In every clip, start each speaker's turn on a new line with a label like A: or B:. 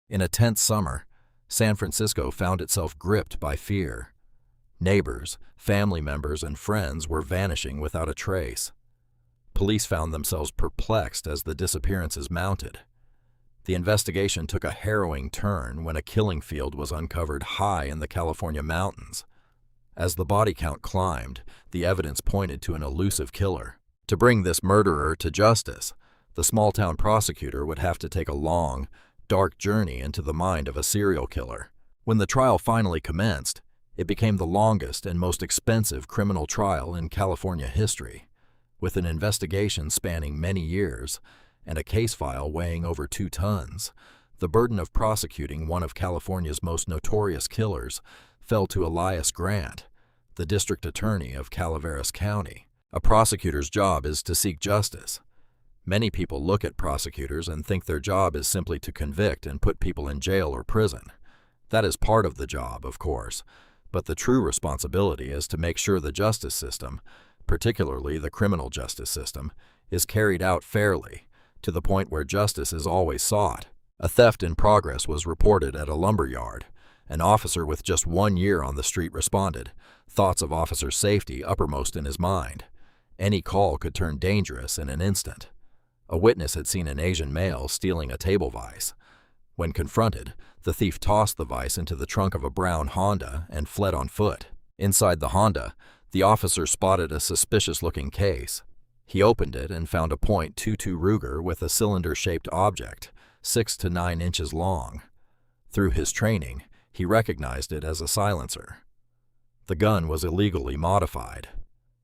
A: In a tense summer, San Francisco found itself gripped by fear. Neighbors, family members, and friends were vanishing without a trace. Police found themselves perplexed as the disappearances mounted. The investigation took a harrowing turn when a killing field was uncovered high in the California mountains. As the body count climbed, the evidence pointed to an elusive killer. To bring this murderer to justice, the small-town prosecutor would have to take a long, dark journey into the mind of a serial killer. When the trial finally commenced, it became the longest and most expensive criminal trial in California history, with an investigation spanning many years and a case file weighing over 2 tons. The burden of prosecuting one of California's most notorious killers fell to Elias Grant, the district attorney of Calaveras County. A prosecutor's job is to seek justice. Many people look at prosecutors and think their job is simply to convict and put people in jail or prison. That is part of the job, of course, but the true responsibility is to make sure the justice system, particularly the criminal justice system, is carried out fairly, to the point where justice is always sought. A theft in progress was reported at a lumber yard. An officer with just 1 year on the street responded, thoughts of officer safety uppermost in his mind. Any call could turn dangerous in an instant. A witness had seen an Asian male stealing a table vise. When confronted, the thief tossed the vise into the trunk of a brown Honda and fled on foot. Inside the Honda, the officer spotted a suspicious-looking case. He opened it and found a .22 Ruger with a cylinder-shaped object, 6 to 9 inches long. Through his training, he recognized it as a silencer. The gun was illegally modified.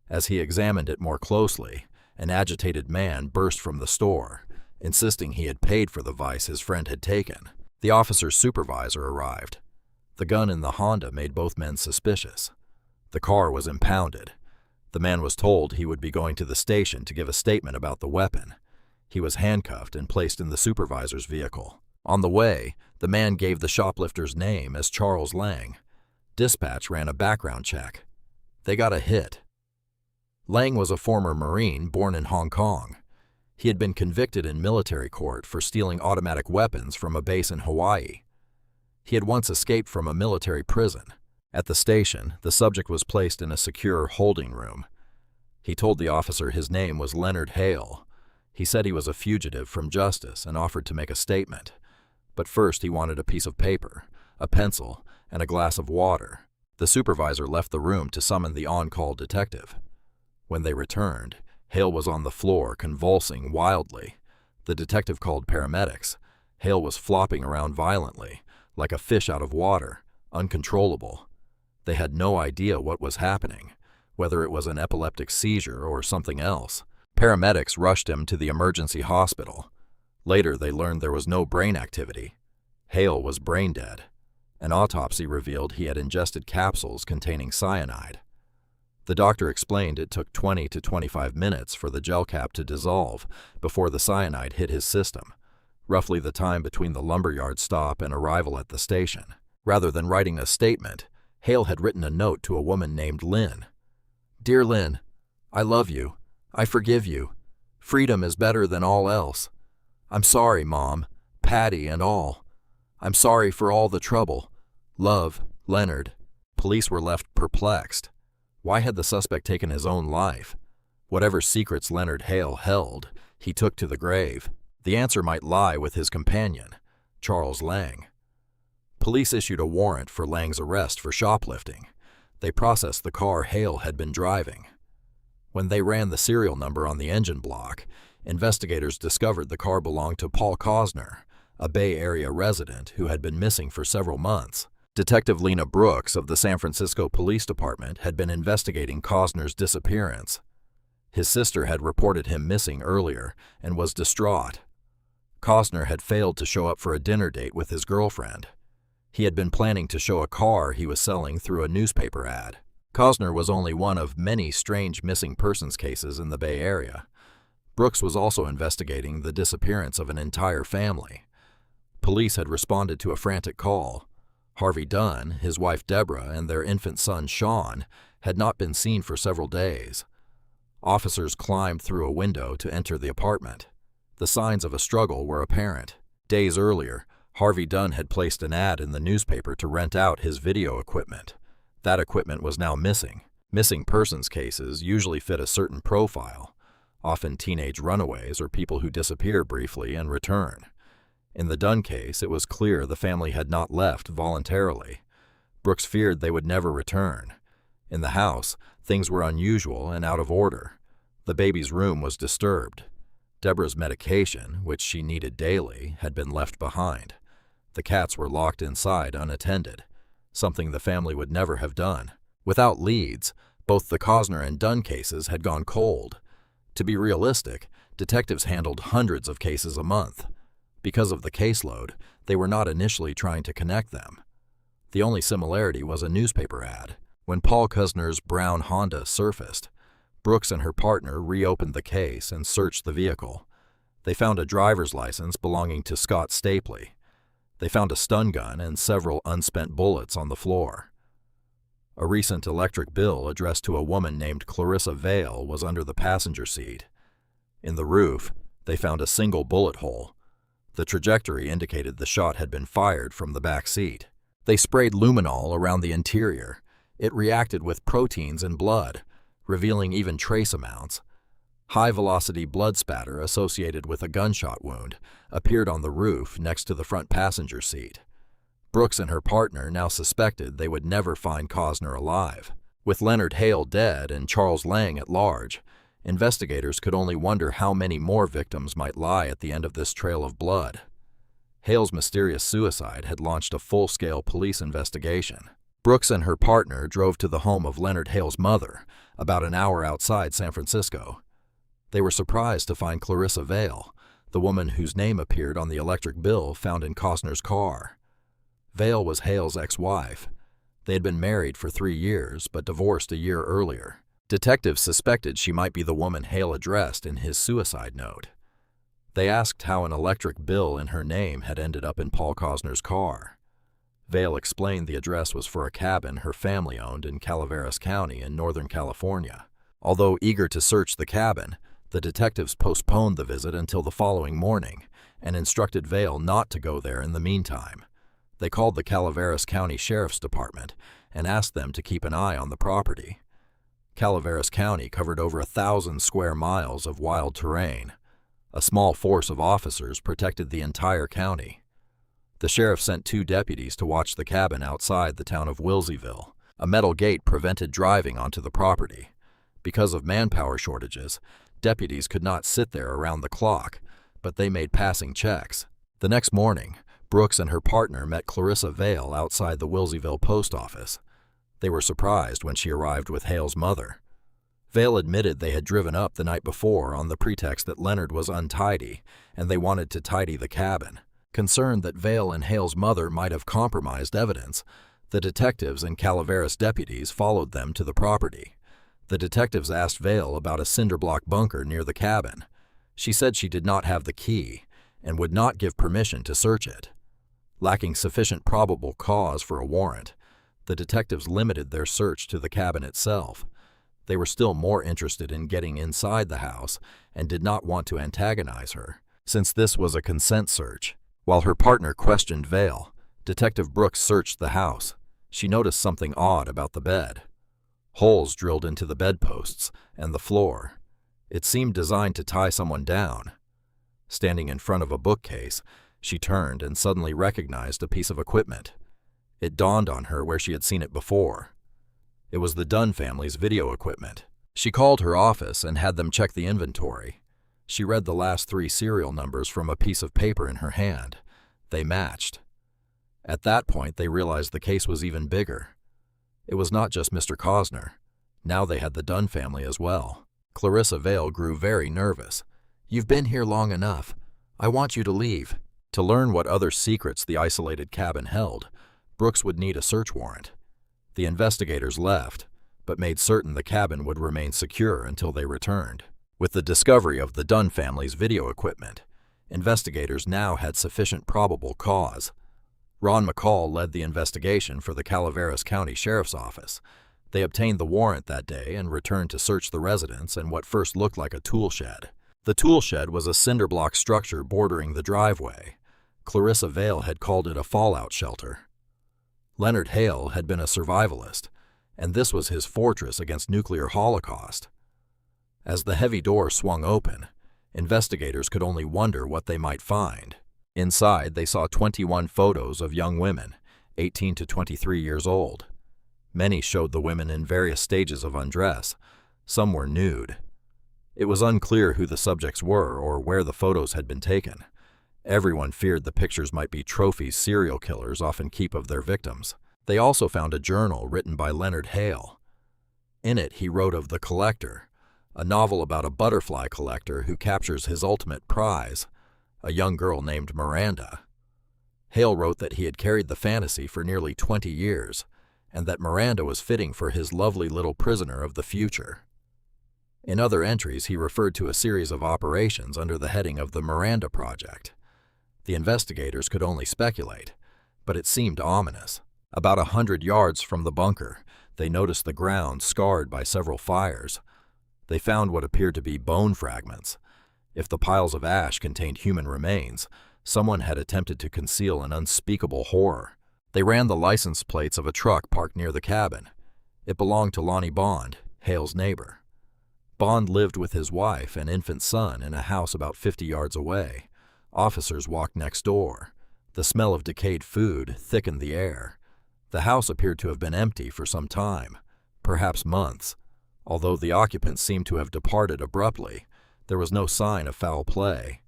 A: As he examined it more closely, an agitated man burst from the store, insisting he had paid for the vise his friend had taken. The officer's supervisor arrived. The gun in the Honda made both men suspicious. The car was impounded. The man was told he would be going to the station to give a statement about the weapon. He was handcuffed and placed in the supervisor's vehicle. On the way, the man gave the shoplifter's name as Charles Lang. Dispatch ran a background check. They got a hit. Lang was a former Marine born in Hong Kong. He had been convicted in military court for stealing automatic weapons from a base in Hawaii. He had once escaped from a military prison. At the station, the subject was placed in a secure holding room. He told the officer his name was Leonard Hale. He said he was a fugitive from justice and offered to make a statement. But first he wanted a piece of paper, a pencil, and a glass of water. The supervisor left the room to summon the on-call detective. When they returned, Hale was on the floor, convulsing wildly. The detective called paramedics. Hale was flopping around violently, like a fish out of water, uncontrollable. They had no idea what was happening, whether it was an epileptic seizure or something else. Paramedics rushed him to the emergency hospital. Later, they learned there was no brain activity. Hale was brain dead. An autopsy revealed he had ingested capsules containing cyanide. The doctor explained it took 20 to 25 minutes for the gel cap to dissolve before the cyanide hit his system, roughly the time between the lumberyard stop and arrival at the station. Rather than writing a statement, Hale had written a note to a woman named Lynn. "Dear Lynn, I love you. I forgive you. Freedom is better than all else. I'm sorry, Mom, Patty, and all. I'm sorry for all the trouble. Love, Leonard." Police were left perplexed. Why had the suspect taken his own life? Whatever secrets Leonard Hale held, he took to the grave. The answer might lie with his companion, Charles Lang. Police issued a warrant for Lang's arrest for shoplifting. They processed the car Hale had been driving. When they ran the serial number on the engine block, investigators discovered the car belonged to Paul Cosner, a Bay Area resident who had been missing for several months. Detective Lena Brooks of the San Francisco Police Department had been investigating Cosner's disappearance. His sister had reported him missing earlier and was distraught. Cosner had failed to show up for a dinner date with his girlfriend. He had been planning to show a car he was selling through a newspaper ad. Cosner was only one of many strange missing persons cases in the Bay Area. Brooks was also investigating the disappearance of an entire family. Police had responded to a frantic call. Harvey Dunn, his wife Deborah, and their infant son Sean had not been seen for several days. Officers climbed through a window to enter the apartment. The signs of a struggle were apparent. Days earlier, Harvey Dunn had placed an ad in the newspaper to rent out his video equipment. That equipment was now missing. Missing persons cases usually fit a certain profile, often teenage runaways or people who disappear briefly and return. In the Dunn case, it was clear the family had not left voluntarily. Brooks feared they would never return. In the house, things were unusual and out of order. The baby's room was disturbed. Deborah's medication, which she needed daily, had been left behind. The cats were locked inside unattended, something the family would never have done. Without leads, both the Cosner and Dunn cases had gone cold. To be realistic, detectives handled hundreds of cases a month. Because of the caseload, they were not initially trying to connect them. The only similarity was a newspaper ad. When Paul Cosner's brown Honda surfaced, Brooks and her partner reopened the case and searched the vehicle. They found a driver's license belonging to Scott Stapley. They found a stun gun and several unspent bullets on the floor. A recent electric bill addressed to a woman named Clarissa Vale was under the passenger seat. In the roof, they found a single bullet hole. The trajectory indicated the shot had been fired from the back seat. They sprayed luminol around the interior. It reacted with proteins in blood, revealing even trace amounts. High-velocity blood spatter associated with a gunshot wound appeared on the roof next to the front passenger seat. Brooks and her partner now suspected they would never find Cosner alive. With Leonard Hale dead and Charles Lang at large, investigators could only wonder how many more victims might lie at the end of this trail of blood. Hale's mysterious suicide had launched a full-scale police investigation. Brooks and her partner drove to the home of Leonard Hale's mother, about an hour outside San Francisco. They were surprised to find Clarissa Vale, the woman whose name appeared on the electric bill found in Cosner's car. Vale was Hale's ex-wife. They had been married for 3 years, but divorced a year earlier. Detectives suspected she might be the woman Hale addressed in his suicide note. They asked how an electric bill in her name had ended up in Paul Cosner's car. Vale explained the address was for a cabin her family owned in Calaveras County in Northern California. Although eager to search the cabin, the detectives postponed the visit until the following morning and instructed Vale not to go there in the meantime. They called the Calaveras County Sheriff's Department and asked them to keep an eye on the property. Calaveras County covered over 1,000 square miles of wild terrain. A small force of officers protected the entire county. The sheriff sent 2 deputies to watch the cabin outside the town of Wilseyville. A metal gate prevented driving onto the property. Because of manpower shortages, deputies could not sit there around the clock, but they made passing checks. The next morning, Brooks and her partner met Clarissa Vale outside the Wilseyville post office. They were surprised when she arrived with Hale's mother. Vale admitted they had driven up the night before on the pretext that Leonard was untidy and they wanted to tidy the cabin. Concerned that Vale and Hale's mother might have compromised evidence, the detectives and Calaveras deputies followed them to the property. The detectives asked Vale about a cinderblock bunker near the cabin. She said she did not have the key and would not give permission to search it. Lacking sufficient probable cause for a warrant, the detectives limited their search to the cabin itself. They were still more interested in getting inside the house and did not want to antagonize her, since this was a consent search. While her partner questioned Vale, Detective Brooks searched the house. She noticed something odd about the bed. Holes drilled into the bedposts and the floor. It seemed designed to tie someone down. Standing in front of a bookcase, she turned and suddenly recognized a piece of equipment. It dawned on her where she had seen it before. It was the Dunn family's video equipment. She called her office and had them check the inventory. She read the last 3 serial numbers from a piece of paper in her hand. They matched. At that point, they realized the case was even bigger. It was not just Mr. Cosner. Now they had the Dunn family as well. Clarissa Vale grew very nervous. "You've been here long enough. I want you to leave." To learn what other secrets the isolated cabin held, Brooks would need a search warrant. The investigators left, but made certain the cabin would remain secure until they returned. With the discovery of the Dunn family's video equipment, investigators now had sufficient probable cause. Ron McCall led the investigation for the Calaveras County Sheriff's Office. They obtained the warrant that day and returned to search the residence and what first looked like a tool shed. The tool shed was a cinderblock structure bordering the driveway. Clarissa Vale had called it a fallout shelter. Leonard Hale had been a survivalist, and this was his fortress against nuclear holocaust. As the heavy door swung open, investigators could only wonder what they might find. Inside, they saw 21 photos of young women, 18 to 23 years old. Many showed the women in various stages of undress. Some were nude. It was unclear who the subjects were or where the photos had been taken. Everyone feared the pictures might be trophies serial killers often keep of their victims. They also found a journal written by Leonard Hale. In it, he wrote of The Collector, a novel about a butterfly collector who captures his ultimate prize, a young girl named Miranda. Hale wrote that he had carried the fantasy for nearly 20 years, and that Miranda was fitting for his lovely little prisoner of the future. In other entries, he referred to a series of operations under the heading of the Miranda Project. The investigators could only speculate, but it seemed ominous. About 100 yards from the bunker, they noticed the ground scarred by several fires. They found what appeared to be bone fragments. If the piles of ash contained human remains, someone had attempted to conceal an unspeakable horror. They ran the license plates of a truck parked near the cabin. It belonged to Lonnie Bond, Hale's neighbor. Bond lived with his wife and infant son in a house about 50 yards away. Officers walked next door. The smell of decayed food thickened the air. The house appeared to have been empty for some time, perhaps months. Although the occupants seemed to have departed abruptly, there was no sign of foul play.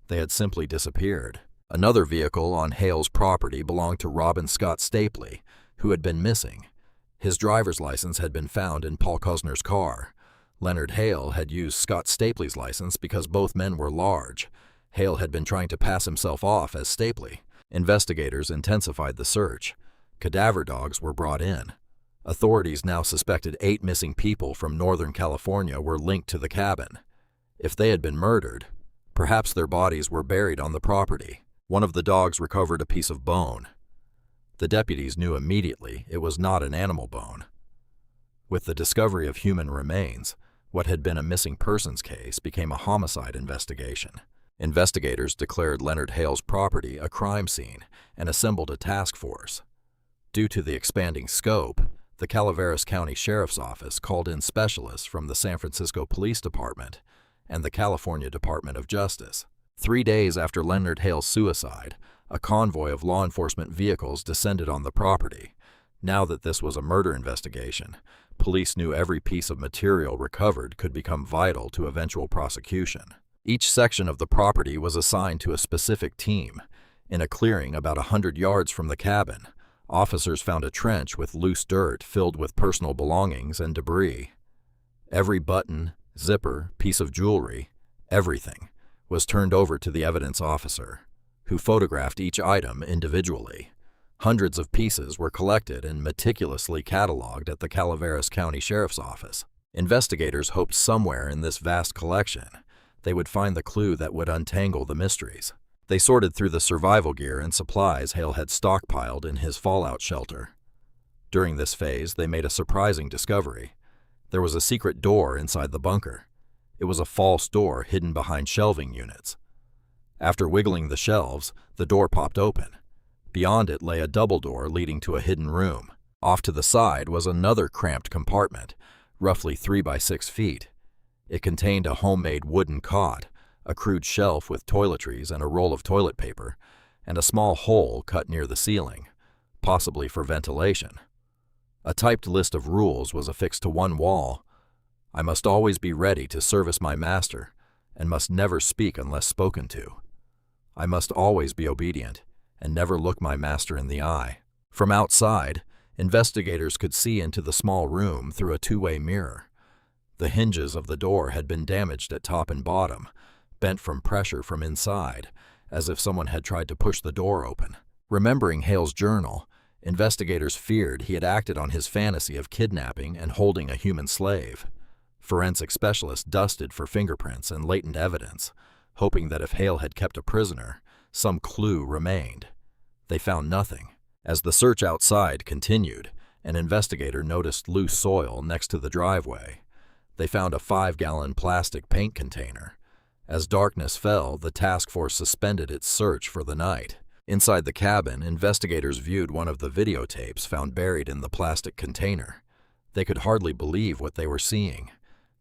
A: They had simply disappeared. Another vehicle on Hale's property belonged to Robin Scott Stapley, who had been missing. His driver's license had been found in Paul Kusner's car. Leonard Hale had used Scott Stapley's license because both men were large. Hale had been trying to pass himself off as Stapley. Investigators intensified the search. Cadaver dogs were brought in. Authorities now suspected 8 missing people from Northern California were linked to the cabin. If they had been murdered, perhaps their bodies were buried on the property. One of the dogs recovered a piece of bone. The deputies knew immediately it was not an animal bone. With the discovery of human remains, what had been a missing persons case became a homicide investigation. Investigators declared Leonard Hale's property a crime scene and assembled a task force. Due to the expanding scope, the Calaveras County Sheriff's Office called in specialists from the San Francisco Police Department and the California Department of Justice. 3 days after Leonard Hale's suicide, a convoy of law enforcement vehicles descended on the property. Now that this was a murder investigation, police knew every piece of material recovered could become vital to eventual prosecution. Each section of the property was assigned to a specific team. In a clearing about 100 yards from the cabin, officers found a trench with loose dirt filled with personal belongings and debris. Every button, zipper, piece of jewelry, everything, was turned over to the evidence officer, who photographed each item individually. Hundreds of pieces were collected and meticulously cataloged at the Calaveras County Sheriff's Office. Investigators hoped somewhere in this vast collection they would find the clue that would untangle the mysteries. They sorted through the survival gear and supplies Hale had stockpiled in his fallout shelter. During this phase, they made a surprising discovery. There was a secret door inside the bunker. It was a false door hidden behind shelving units. After wiggling the shelves, the door popped open. Beyond it lay a double door leading to a hidden room. Off to the side was another cramped compartment, roughly 3 by 6 feet. It contained a homemade wooden cot, a crude shelf with toiletries and a roll of toilet paper, and a small hole cut near the ceiling, possibly for ventilation. A typed list of rules was affixed to one wall. I must always be ready to service my master, and must never speak unless spoken to. I must always be obedient, and never look my master in the eye. From outside, investigators could see into the small room through a 2-way mirror. The hinges of the door had been damaged at top and bottom, bent from pressure from inside, as if someone had tried to push the door open. Remembering Hale's journal, investigators feared he had acted on his fantasy of kidnapping and holding a human slave. Forensic specialists dusted for fingerprints and latent evidence, hoping that if Hale had kept a prisoner, some clue remained. They found nothing. As the search outside continued, an investigator noticed loose soil next to the driveway. They found a 5-gallon plastic paint container. As darkness fell, the task force suspended its search for the night. Inside the cabin, investigators viewed one of the videotapes found buried in the plastic container. They could hardly believe what they were seeing.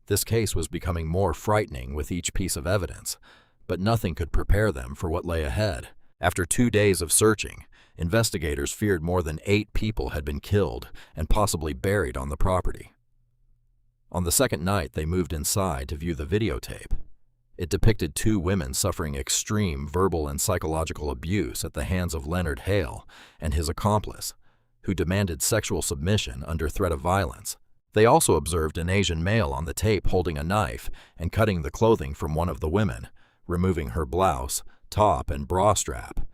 A: This case was becoming more frightening with each piece of evidence, but nothing could prepare them for what lay ahead. After 2 days of searching, investigators feared more than 8 people had been killed and possibly buried on the property. On the second night, they moved inside to view the videotape. It depicted 2 women suffering extreme verbal and psychological abuse at the hands of Leonard Hale and his accomplice, who demanded sexual submission under threat of violence. They also observed an Asian male on the tape holding a knife and cutting the clothing from one of the women, removing her blouse, top, and bra strap.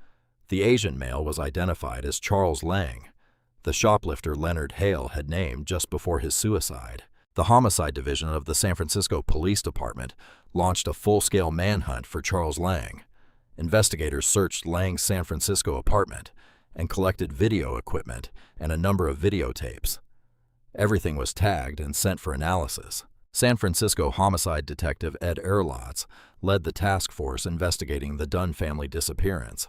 A: The Asian male was identified as Charles Lang, the shoplifter Leonard Hale had named just before his suicide. The Homicide Division of the San Francisco Police Department launched a full-scale manhunt for Charles Lang. Investigators searched Lang's San Francisco apartment and collected video equipment and a number of videotapes. Everything was tagged and sent for analysis. San Francisco homicide detective Ed Erlotz led the task force investigating the Dunn family disappearance.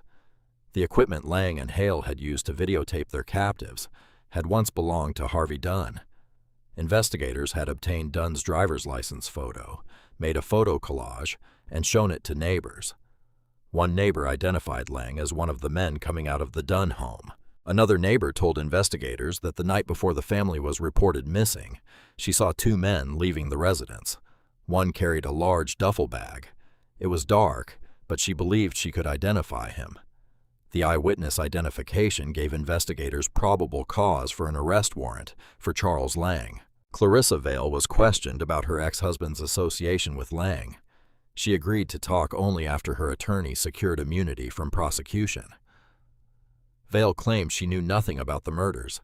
A: The equipment Lang and Hale had used to videotape their captives had once belonged to Harvey Dunn. Investigators had obtained Dunn's driver's license photo, made a photo collage, and shown it to neighbors. One neighbor identified Lang as one of the men coming out of the Dunn home. Another neighbor told investigators that the night before the family was reported missing, she saw 2 men leaving the residence. One carried a large duffel bag. It was dark, but she believed she could identify him. The eyewitness identification gave investigators probable cause for an arrest warrant for Charles Lang. Clarissa Vale was questioned about her ex-husband's association with Lang. She agreed to talk only after her attorney secured immunity from prosecution. Vale claimed she knew nothing about the murders.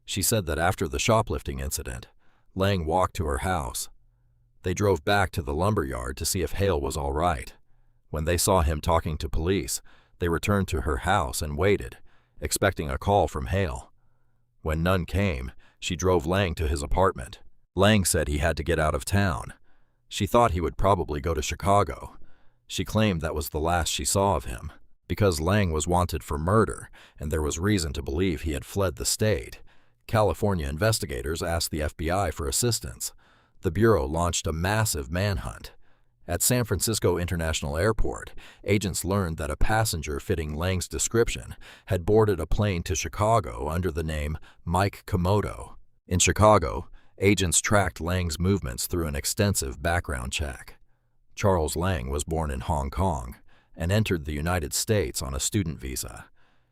A: She said that after the shoplifting incident, Lang walked to her house. They drove back to the lumber yard to see if Hale was all right. When they saw him talking to police, they returned to her house and waited, expecting a call from Hale. When none came, she drove Lang to his apartment. Lang said he had to get out of town. She thought he would probably go to Chicago. She claimed that was the last she saw of him. Because Lang was wanted for murder, and there was reason to believe he had fled the state, California investigators asked the FBI for assistance. The Bureau launched a massive manhunt. At San Francisco International Airport, agents learned that a passenger fitting Lang's description had boarded a plane to Chicago under the name Mike Komodo. In Chicago, agents tracked Lang's movements through an extensive background check. Charles Lang was born in Hong Kong and entered the United States on a student visa.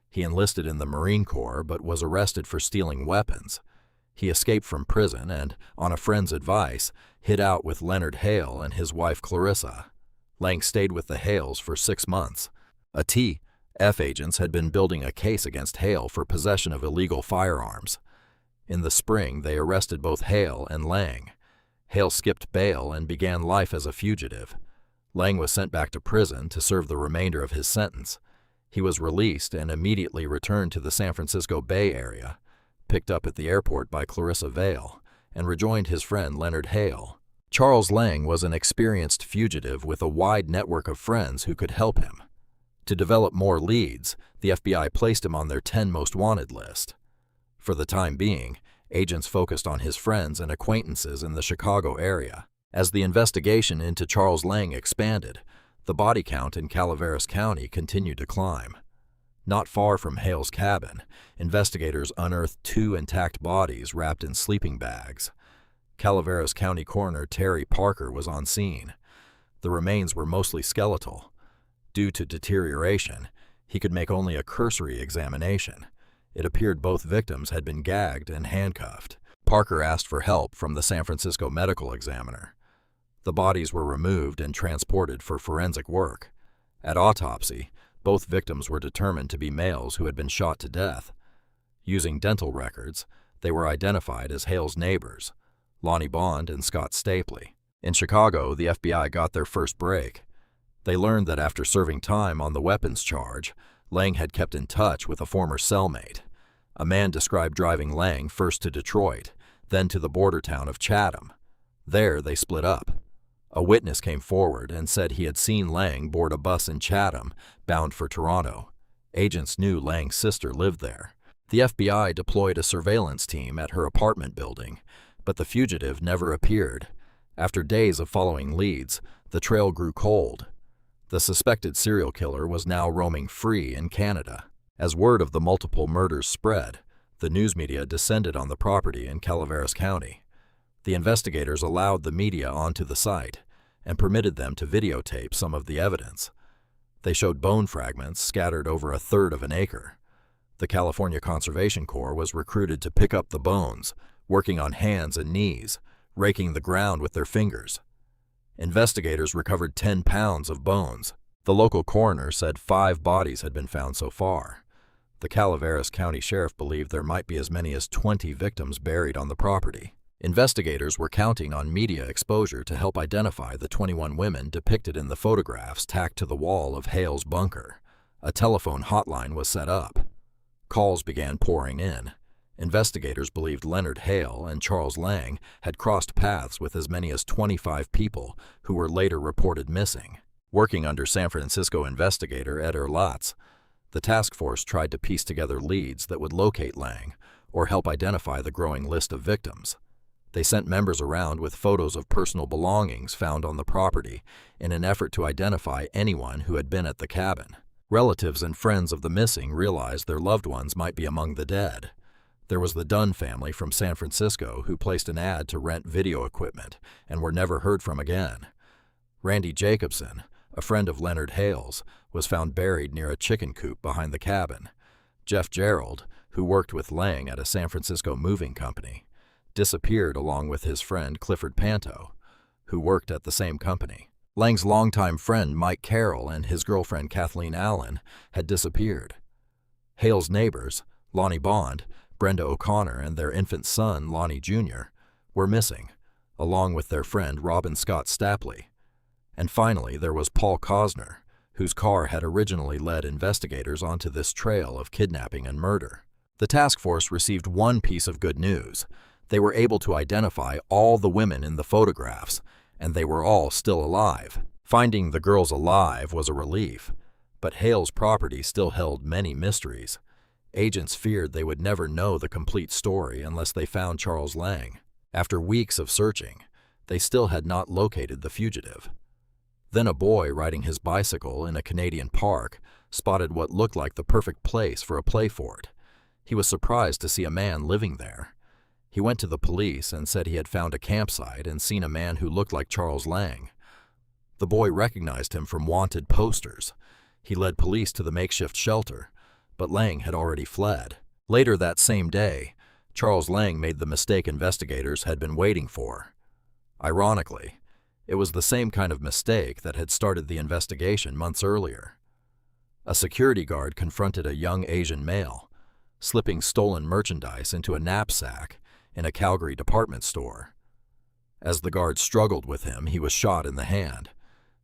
A: He enlisted in the Marine Corps but was arrested for stealing weapons. He escaped from prison and, on a friend's advice, hid out with Leonard Hale and his wife Clarissa. Lang stayed with the Hales for 6 months. TF agents had been building a case against Hale for possession of illegal firearms. In the spring, they arrested both Hale and Lang. Hale skipped bail and began life as a fugitive. Lang was sent back to prison to serve the remainder of his sentence. He was released and immediately returned to the San Francisco Bay Area, picked up at the airport by Clarissa Vale, and rejoined his friend Leonard Hale. Charles Lang was an experienced fugitive with a wide network of friends who could help him. To develop more leads, the FBI placed him on their 10 most wanted list. For the time being, agents focused on his friends and acquaintances in the Chicago area. As the investigation into Charles Lang expanded, the body count in Calaveras County continued to climb. Not far from Hale's cabin, investigators unearthed 2 intact bodies wrapped in sleeping bags. Calaveras County Coroner Terry Parker was on scene. The remains were mostly skeletal. Due to deterioration, he could make only a cursory examination. It appeared both victims had been gagged and handcuffed. Parker asked for help from the San Francisco medical examiner. The bodies were removed and transported for forensic work. At autopsy, both victims were determined to be males who had been shot to death. Using dental records, they were identified as Hale's neighbors, Lonnie Bond and Scott Stapley. In Chicago, the FBI got their first break. They learned that after serving time on the weapons charge, Lang had kept in touch with a former cellmate. A man described driving Lang first to Detroit, then to the border town of Chatham. There, they split up. A witness came forward and said he had seen Lang board a bus in Chatham, bound for Toronto. Agents knew Lang's sister lived there. The FBI deployed a surveillance team at her apartment building, but the fugitive never appeared. After days of following leads, the trail grew cold. The suspected serial killer was now roaming free in Canada. As word of the multiple murders spread, the news media descended on the property in Calaveras County. The investigators allowed the media onto the site and permitted them to videotape some of the evidence. They showed bone fragments scattered over a third of an acre. The California Conservation Corps was recruited to pick up the bones, working on hands and knees, raking the ground with their fingers. Investigators recovered 10 pounds of bones. The local coroner said 5 bodies had been found so far. The Calaveras County Sheriff believed there might be as many as 20 victims buried on the property. Investigators were counting on media exposure to help identify the 21 women depicted in the photographs tacked to the wall of Hale's bunker. A telephone hotline was set up. Calls began pouring in. Investigators believed Leonard Hale and Charles Lang had crossed paths with as many as 25 people who were later reported missing. Working under San Francisco investigator Ed Erlatz, the task force tried to piece together leads that would locate Lang or help identify the growing list of victims. They sent members around with photos of personal belongings found on the property in an effort to identify anyone who had been at the cabin. Relatives and friends of the missing realized their loved ones might be among the dead. There was the Dunn family from San Francisco who placed an ad to rent video equipment and were never heard from again. Randy Jacobson, a friend of Leonard Hale's, was found buried near a chicken coop behind the cabin. Jeff Gerald, who worked with Lang at a San Francisco moving company, disappeared along with his friend Clifford Panto, who worked at the same company. Lang's longtime friend Mike Carroll and his girlfriend Kathleen Allen had disappeared. Hale's neighbors, Lonnie Bond, Brenda O'Connor, and their infant son, Lonnie Jr., were missing, along with their friend Robin Scott Stapley. And finally, there was Paul Cosner, whose car had originally led investigators onto this trail of kidnapping and murder. The task force received one piece of good news. They were able to identify all the women in the photographs, and they were all still alive. Finding the girls alive was a relief, but Hale's property still held many mysteries. Agents feared they would never know the complete story unless they found Charles Lang. After weeks of searching, they still had not located the fugitive. Then a boy riding his bicycle in a Canadian park spotted what looked like the perfect place for a play fort. He was surprised to see a man living there. He went to the police and said he had found a campsite and seen a man who looked like Charles Lang. The boy recognized him from wanted posters. He led police to the makeshift shelter, but Lang had already fled. Later that same day, Charles Lang made the mistake investigators had been waiting for. Ironically, it was the same kind of mistake that had started the investigation months earlier. A security guard confronted a young Asian male, slipping stolen merchandise into a knapsack in a Calgary department store. As the guard struggled with him, he was shot in the hand.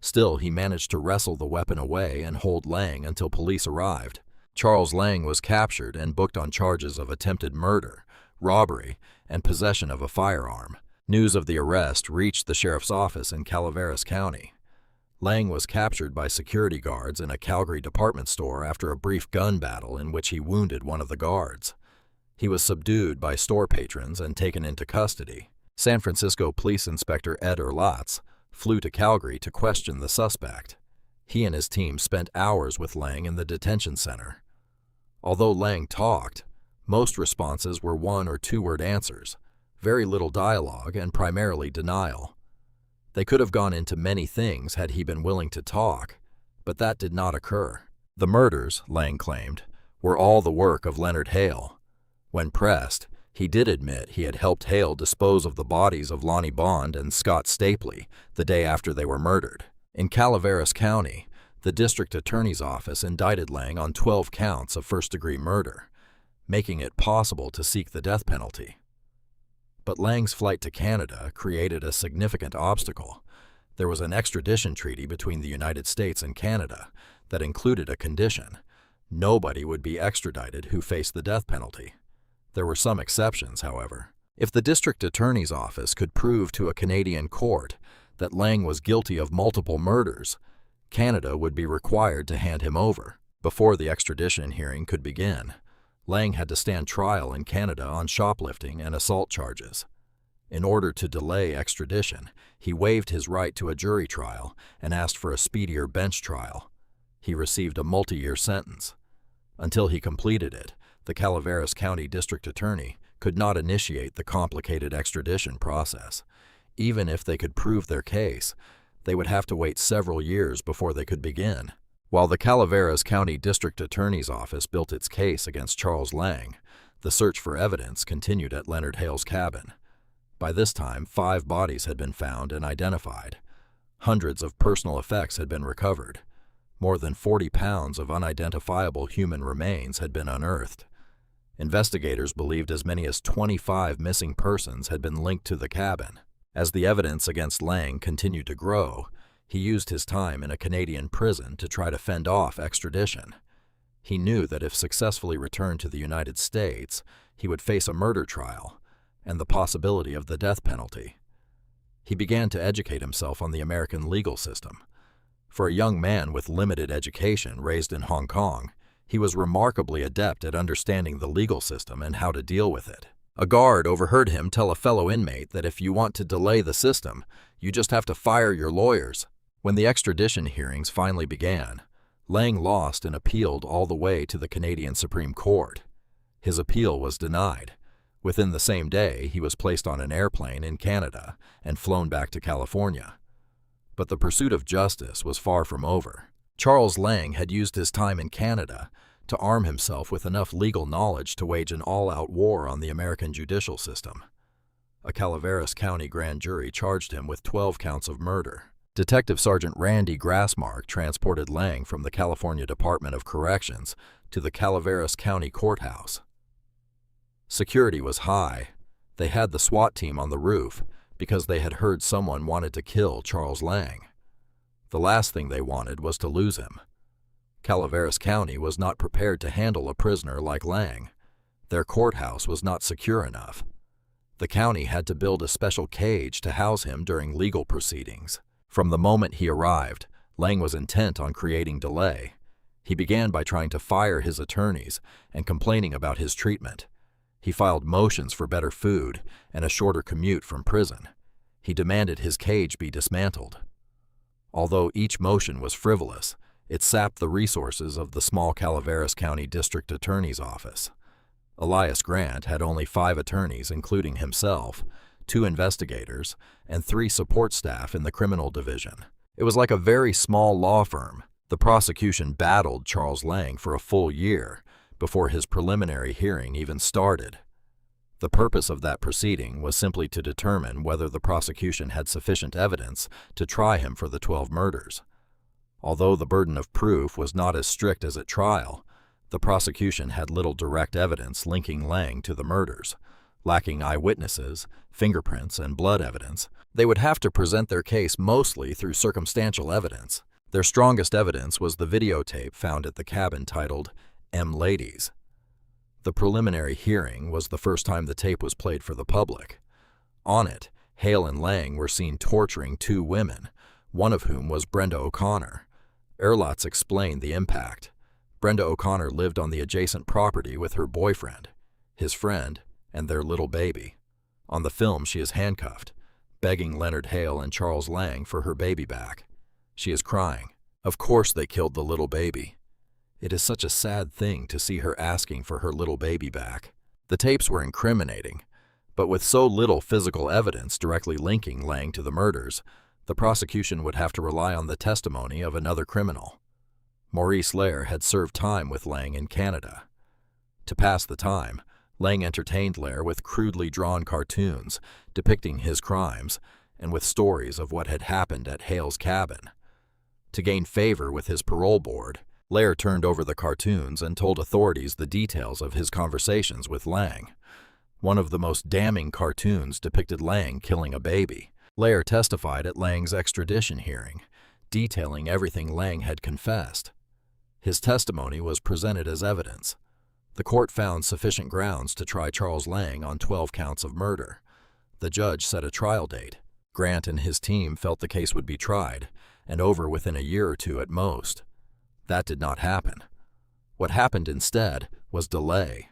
A: Still, he managed to wrestle the weapon away and hold Lang until police arrived. Charles Lang was captured and booked on charges of attempted murder, robbery, and possession of a firearm. News of the arrest reached the sheriff's office in Calaveras County. Lang was captured by security guards in a Calgary department store after a brief gun battle in which he wounded one of the guards. He was subdued by store patrons and taken into custody. San Francisco Police Inspector Ed Erlatz flew to Calgary to question the suspect. He and his team spent hours with Lang in the detention center. Although Lang talked, most responses were 1- or 2-word answers, very little dialogue, and primarily denial. They could have gone into many things had he been willing to talk, but that did not occur. The murders, Lang claimed, were all the work of Leonard Hale. When pressed, he did admit he had helped Hale dispose of the bodies of Lonnie Bond and Scott Stapley the day after they were murdered. In Calaveras County, the district attorney's office indicted Lang on 12 counts of first-degree murder, making it possible to seek the death penalty. But Lang's flight to Canada created a significant obstacle. There was an extradition treaty between the United States and Canada that included a condition: nobody would be extradited who faced the death penalty. There were some exceptions, however. If the district attorney's office could prove to a Canadian court that Lang was guilty of multiple murders, Canada would be required to hand him over. Before the extradition hearing could begin, Lang had to stand trial in Canada on shoplifting and assault charges. In order to delay extradition, he waived his right to a jury trial and asked for a speedier bench trial. He received a multi-year sentence. Until he completed it, the Calaveras County District Attorney could not initiate the complicated extradition process. Even if they could prove their case, they would have to wait several years before they could begin. While the Calaveras County District Attorney's Office built its case against Charles Lang, the search for evidence continued at Leonard Hale's cabin. By this time, 5 bodies had been found and identified. Hundreds of personal effects had been recovered. More than 40 pounds of unidentifiable human remains had been unearthed. Investigators believed as many as 25 missing persons had been linked to the cabin. As the evidence against Lang continued to grow, he used his time in a Canadian prison to try to fend off extradition. He knew that if successfully returned to the United States, he would face a murder trial and the possibility of the death penalty. He began to educate himself on the American legal system. For a young man with limited education raised in Hong Kong, he was remarkably adept at understanding the legal system and how to deal with it. A guard overheard him tell a fellow inmate that if you want to delay the system, you just have to fire your lawyers. When the extradition hearings finally began, Lang lost and appealed all the way to the Canadian Supreme Court. His appeal was denied. Within the same day, he was placed on an airplane in Canada and flown back to California. But the pursuit of justice was far from over. Charles Lang had used his time in Canada to arm himself with enough legal knowledge to wage an all-out war on the American judicial system. A Calaveras County grand jury charged him with 12 counts of murder. Detective Sergeant Randy Grassmark transported Lang from the California Department of Corrections to the Calaveras County Courthouse. Security was high. They had the SWAT team on the roof because they had heard someone wanted to kill Charles Lang. The last thing they wanted was to lose him. Calaveras County was not prepared to handle a prisoner like Lang. Their courthouse was not secure enough. The county had to build a special cage to house him during legal proceedings. From the moment he arrived, Lang was intent on creating delay. He began by trying to fire his attorneys and complaining about his treatment. He filed motions for better food and a shorter commute from prison. He demanded his cage be dismantled. Although each motion was frivolous, it sapped the resources of the small Calaveras County District Attorney's Office. Elias Grant had only 5 attorneys, including himself, 2 investigators, and 3 support staff in the criminal division. It was like a very small law firm. The prosecution battled Charles Lang for a full year before his preliminary hearing even started. The purpose of that proceeding was simply to determine whether the prosecution had sufficient evidence to try him for the 12 murders. Although the burden of proof was not as strict as at trial, the prosecution had little direct evidence linking Lang to the murders. Lacking eyewitnesses, fingerprints, and blood evidence, they would have to present their case mostly through circumstantial evidence. Their strongest evidence was the videotape found at the cabin titled M Ladies. The preliminary hearing was the first time the tape was played for the public. On it, Hale and Lang were seen torturing 2 women, one of whom was Brenda O'Connor. Erlotz explained the impact. Brenda O'Connor lived on the adjacent property with her boyfriend, his friend, and their little baby. On the film, she is handcuffed, begging Leonard Hale and Charles Lang for her baby back. She is crying. Of course they killed the little baby. It is such a sad thing to see her asking for her little baby back. The tapes were incriminating, but with so little physical evidence directly linking Lang to the murders, the prosecution would have to rely on the testimony of another criminal. Maurice Lair had served time with Lang in Canada. To pass the time, Lang entertained Lair with crudely drawn cartoons depicting his crimes and with stories of what had happened at Hale's cabin. To gain favor with his parole board, Lair turned over the cartoons and told authorities the details of his conversations with Lang. One of the most damning cartoons depicted Lang killing a baby. Lair testified at Lang's extradition hearing, detailing everything Lang had confessed. His testimony was presented as evidence. The court found sufficient grounds to try Charles Lang on 12 counts of murder. The judge set a trial date. Grant and his team felt the case would be tried, and over within a year or two at most. That did not happen. What happened instead was delay.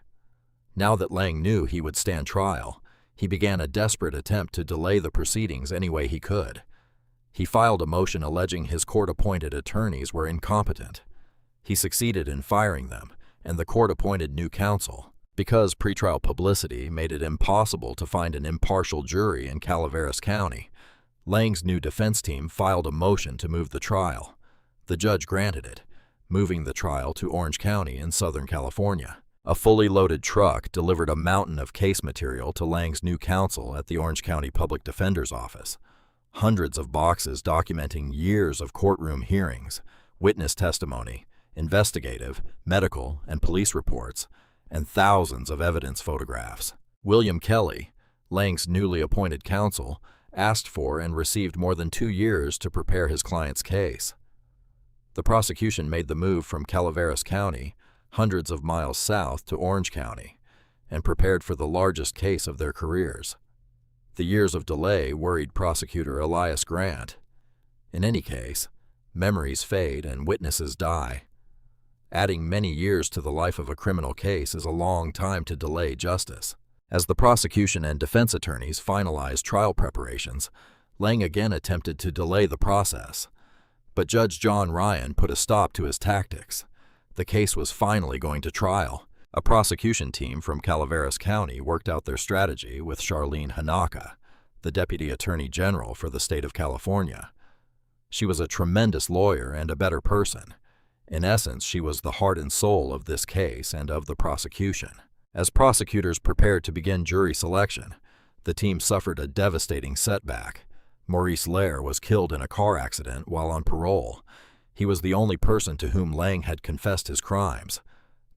A: Now that Lang knew he would stand trial, he began a desperate attempt to delay the proceedings any way he could. He filed a motion alleging his court-appointed attorneys were incompetent. He succeeded in firing them, and the court appointed new counsel. Because pretrial publicity made it impossible to find an impartial jury in Calaveras County, Lang's new defense team filed a motion to move the trial. The judge granted it, moving the trial to Orange County in Southern California. A fully loaded truck delivered a mountain of case material to Lang's new counsel at the Orange County Public Defender's Office. Hundreds of boxes documenting years of courtroom hearings, witness testimony, investigative, medical, and police reports, and thousands of evidence photographs. William Kelly, Lang's newly appointed counsel, asked for and received more than 2 years to prepare his client's case. The prosecution made the move from Calaveras County, hundreds of miles south, to Orange County, and prepared for the largest case of their careers. The years of delay worried prosecutor Elias Grant. In any case, memories fade and witnesses die. Adding many years to the life of a criminal case is a long time to delay justice. As the prosecution and defense attorneys finalized trial preparations, Lang again attempted to delay the process. But Judge John Ryan put a stop to his tactics. The case was finally going to trial. A prosecution team from Calaveras County worked out their strategy with Charlene Hanaka, the Deputy Attorney General for the state of California. She was a tremendous lawyer and a better person. In essence, she was the heart and soul of this case and of the prosecution. As prosecutors prepared to begin jury selection, the team suffered a devastating setback. Maurice Lair was killed in a car accident while on parole. He was the only person to whom Lang had confessed his crimes.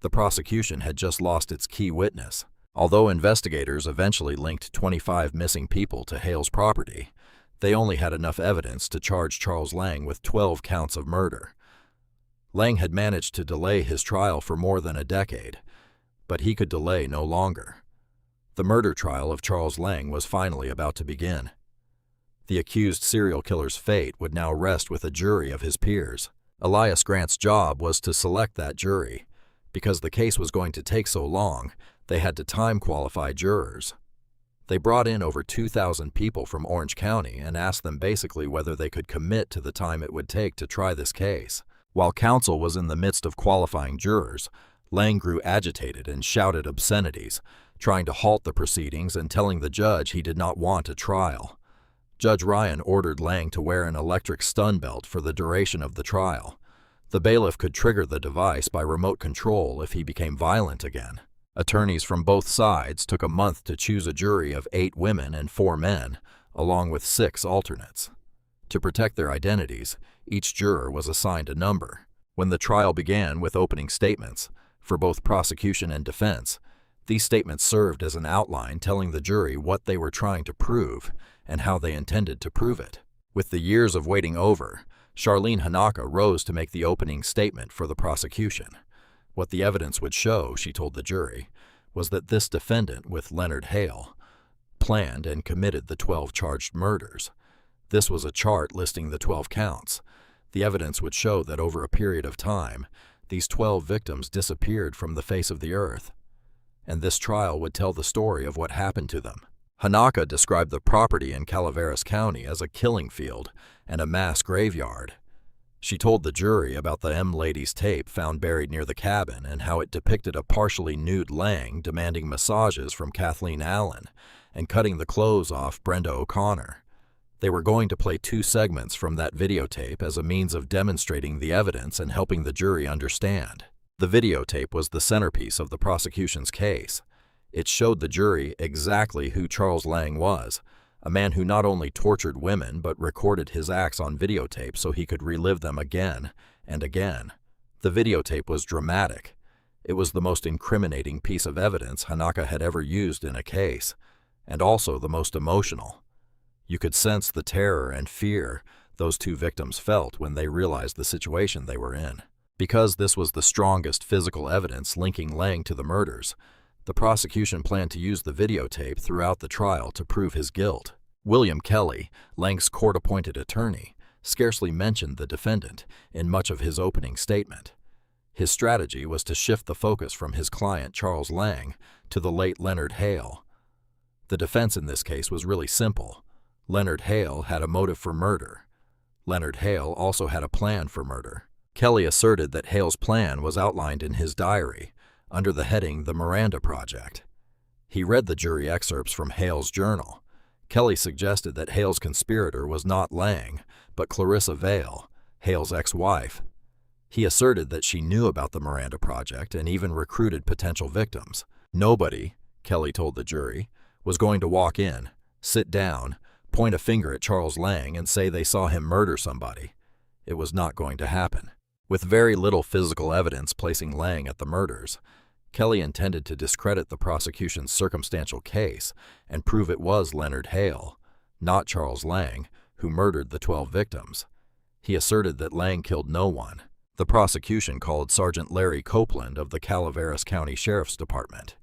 A: The prosecution had just lost its key witness. Although investigators eventually linked 25 missing people to Hale's property, they only had enough evidence to charge Charles Lang with 12 counts of murder. Lang had managed to delay his trial for more than a decade, but he could delay no longer. The murder trial of Charles Lang was finally about to begin. The accused serial killer's fate would now rest with a jury of his peers. Elias Grant's job was to select that jury. Because the case was going to take so long, they had to time-qualify jurors. They brought in over 2,000 people from Orange County and asked them basically whether they could commit to the time it would take to try this case. While counsel was in the midst of qualifying jurors, Lang grew agitated and shouted obscenities, trying to halt the proceedings and telling the judge he did not want a trial. Judge Ryan ordered Lang to wear an electric stun belt for the duration of the trial. The bailiff could trigger the device by remote control if he became violent again. Attorneys from both sides took a month to choose a jury of 8 women and 4 men, along with 6 alternates. To protect their identities, each juror was assigned a number. When the trial began with opening statements, for both prosecution and defense, these statements served as an outline telling the jury what they were trying to prove and how they intended to prove it. With the years of waiting over, Charlene Hanaka rose to make the opening statement for the prosecution. What the evidence would show, she told the jury, was that this defendant, with Leonard Hale, planned and committed the 12 charged murders. This was a chart listing the 12 counts. The evidence would show that over a period of time, these 12 victims disappeared from the face of the earth. And this trial would tell the story of what happened to them. Hanaka described the property in Calaveras County as a killing field and a mass graveyard. She told the jury about the M Lady's tape found buried near the cabin and how it depicted a partially nude Lang demanding massages from Kathleen Allen and cutting the clothes off Brenda O'Connor. They were going to play 2 segments from that videotape as a means of demonstrating the evidence and helping the jury understand. The videotape was the centerpiece of the prosecution's case. It showed the jury exactly who Charles Lang was, a man who not only tortured women but recorded his acts on videotape so he could relive them again and again. The videotape was dramatic. It was the most incriminating piece of evidence Hanaka had ever used in a case, and also the most emotional. You could sense the terror and fear those 2 victims felt when they realized the situation they were in. Because this was the strongest physical evidence linking Lang to the murders, the prosecution planned to use the videotape throughout the trial to prove his guilt. William Kelly, Lang's court-appointed attorney, scarcely mentioned the defendant in much of his opening statement. His strategy was to shift the focus from his client Charles Lang to the late Leonard Hale. The defense in this case was really simple. Leonard Hale had a motive for murder. Leonard Hale also had a plan for murder. Kelly asserted that Hale's plan was outlined in his diary, under the heading The Miranda Project. He read the jury excerpts from Hale's journal. Kelly suggested that Hale's conspirator was not Lang, but Clarissa Vale, Hale's ex-wife. He asserted that she knew about the Miranda Project and even recruited potential victims. Nobody, Kelly told the jury, was going to walk in, sit down, point a finger at Charles Lang and say they saw him murder somebody. It was not going to happen. With very little physical evidence placing Lang at the murders, Kelly intended to discredit the prosecution's circumstantial case and prove it was Leonard Hale, not Charles Lang, who murdered the 12 victims. He asserted that Lang killed no one. The prosecution called Sergeant Larry Copeland of the Calaveras County Sheriff's Department.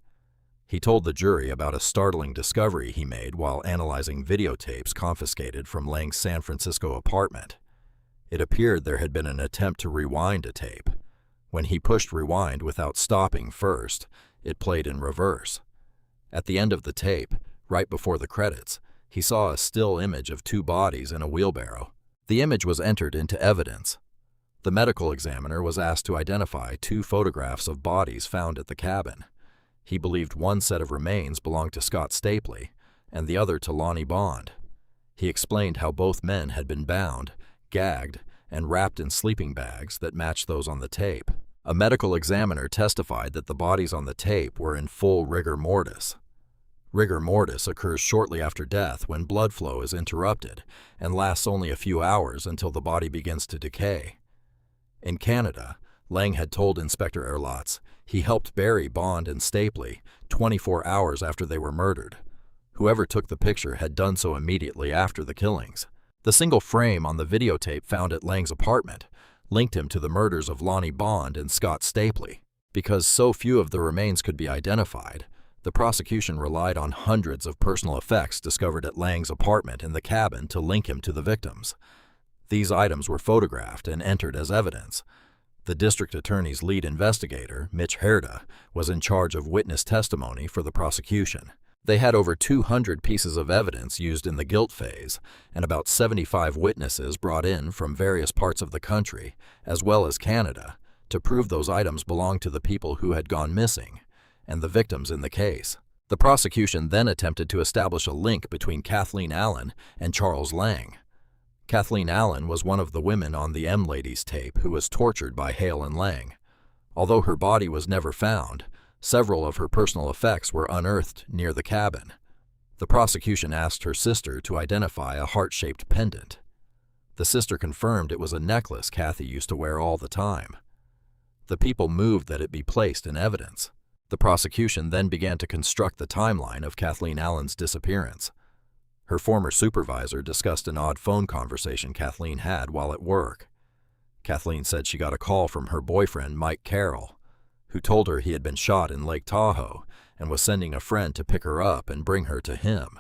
A: He told the jury about a startling discovery he made while analyzing videotapes confiscated from Lang's San Francisco apartment. It appeared there had been an attempt to rewind a tape. When he pushed rewind without stopping first, it played in reverse. At the end of the tape, right before the credits, he saw a still image of 2 bodies in a wheelbarrow. The image was entered into evidence. The medical examiner was asked to identify 2 photographs of bodies found at the cabin. He believed one set of remains belonged to Scott Stapley and the other to Lonnie Bond. He explained how both men had been bound, gagged, and wrapped in sleeping bags that matched those on the tape. A medical examiner testified that the bodies on the tape were in full rigor mortis. Rigor mortis occurs shortly after death when blood flow is interrupted and lasts only a few hours until the body begins to decay. In Canada, Lang had told Inspector Erlotz he helped bury Bond and Stapley 24 hours after they were murdered. Whoever took the picture had done so immediately after the killings. The single frame on the videotape found at Lang's apartment linked him to the murders of Lonnie Bond and Scott Stapley. Because so few of the remains could be identified, the prosecution relied on hundreds of personal effects discovered at Lang's apartment in the cabin to link him to the victims. These items were photographed and entered as evidence. The district attorney's lead investigator, Mitch Herda, was in charge of witness testimony for the prosecution. They had over 200 pieces of evidence used in the guilt phase, and about 75 witnesses brought in from various parts of the country, as well as Canada, to prove those items belonged to the people who had gone missing, and the victims in the case. The prosecution then attempted to establish a link between Kathleen Allen and Charles Lang. Kathleen Allen was one of the women on the M Ladies tape who was tortured by Hale and Lang. Although her body was never found, several of her personal effects were unearthed near the cabin. The prosecution asked her sister to identify a heart-shaped pendant. The sister confirmed it was a necklace Kathy used to wear all the time. The people moved that it be placed in evidence. The prosecution then began to construct the timeline of Kathleen Allen's disappearance. Her former supervisor discussed an odd phone conversation Kathleen had while at work. Kathleen said she got a call from her boyfriend, Mike Carroll, who told her he had been shot in Lake Tahoe and was sending a friend to pick her up and bring her to him.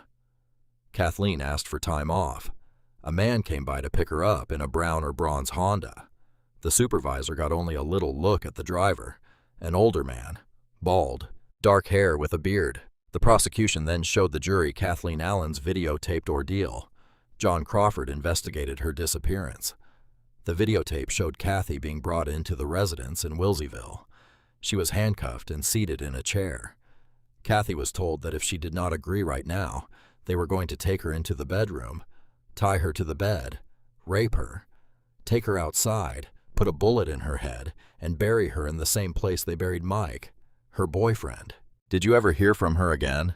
A: Kathleen asked for time off. A man came by to pick her up in a brown or bronze Honda. The supervisor got only a little look at the driver, an older man, bald, dark hair with a beard. The prosecution then showed the jury Kathleen Allen's videotaped ordeal. John Crawford investigated her disappearance. The videotape showed Kathy being brought into the residence in Wilseyville. She was handcuffed and seated in a chair. Kathy was told that if she did not agree right now, they were going to take her into the bedroom, tie her to the bed, rape her, take her outside, put a bullet in her head, and bury her in the same place they buried Mike, her boyfriend. Did you ever hear from her again?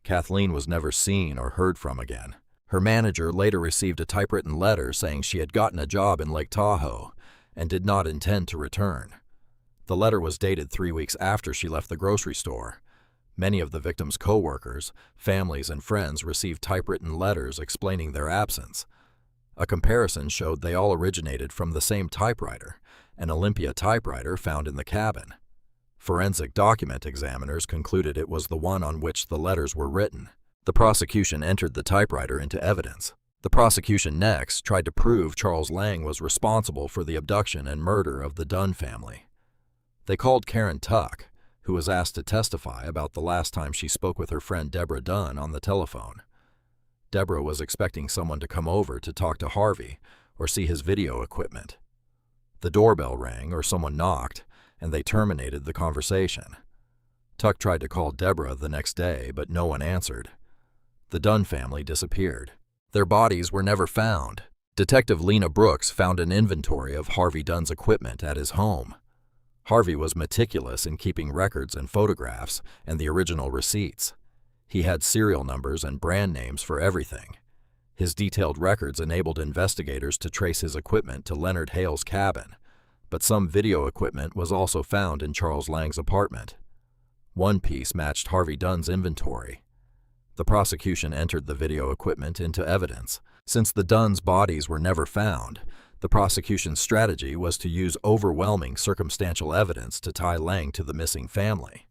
A: Kathleen was never seen or heard from again. Her manager later received a typewritten letter saying she had gotten a job in Lake Tahoe and did not intend to return. The letter was dated 3 weeks after she left the grocery store. Many of the victims' co-workers, families, and friends received typewritten letters explaining their absence. A comparison showed they all originated from the same typewriter, an Olympia typewriter found in the cabin. Forensic document examiners concluded it was the one on which the letters were written. The prosecution entered the typewriter into evidence. The prosecution next tried to prove Charles Lang was responsible for the abduction and murder of the Dunn family. They called Karen Tuck, who was asked to testify about the last time she spoke with her friend Deborah Dunn on the telephone. Deborah was expecting someone to come over to talk to Harvey or see his video equipment. The doorbell rang or someone knocked, and they terminated the conversation. Tuck tried to call Deborah the next day, but no one answered. The Dunn family disappeared. Their bodies were never found. Detective Lena Brooks found an inventory of Harvey Dunn's equipment at his home. Harvey was meticulous in keeping records and photographs and the original receipts. He had serial numbers and brand names for everything. His detailed records enabled investigators to trace his equipment to Leonard Hale's cabin, but some video equipment was also found in Charles Lang's apartment. One piece matched Harvey Dunn's inventory. The prosecution entered the video equipment into evidence. Since the Dunn's bodies were never found, the prosecution's strategy was to use overwhelming circumstantial evidence to tie Lang to the missing family.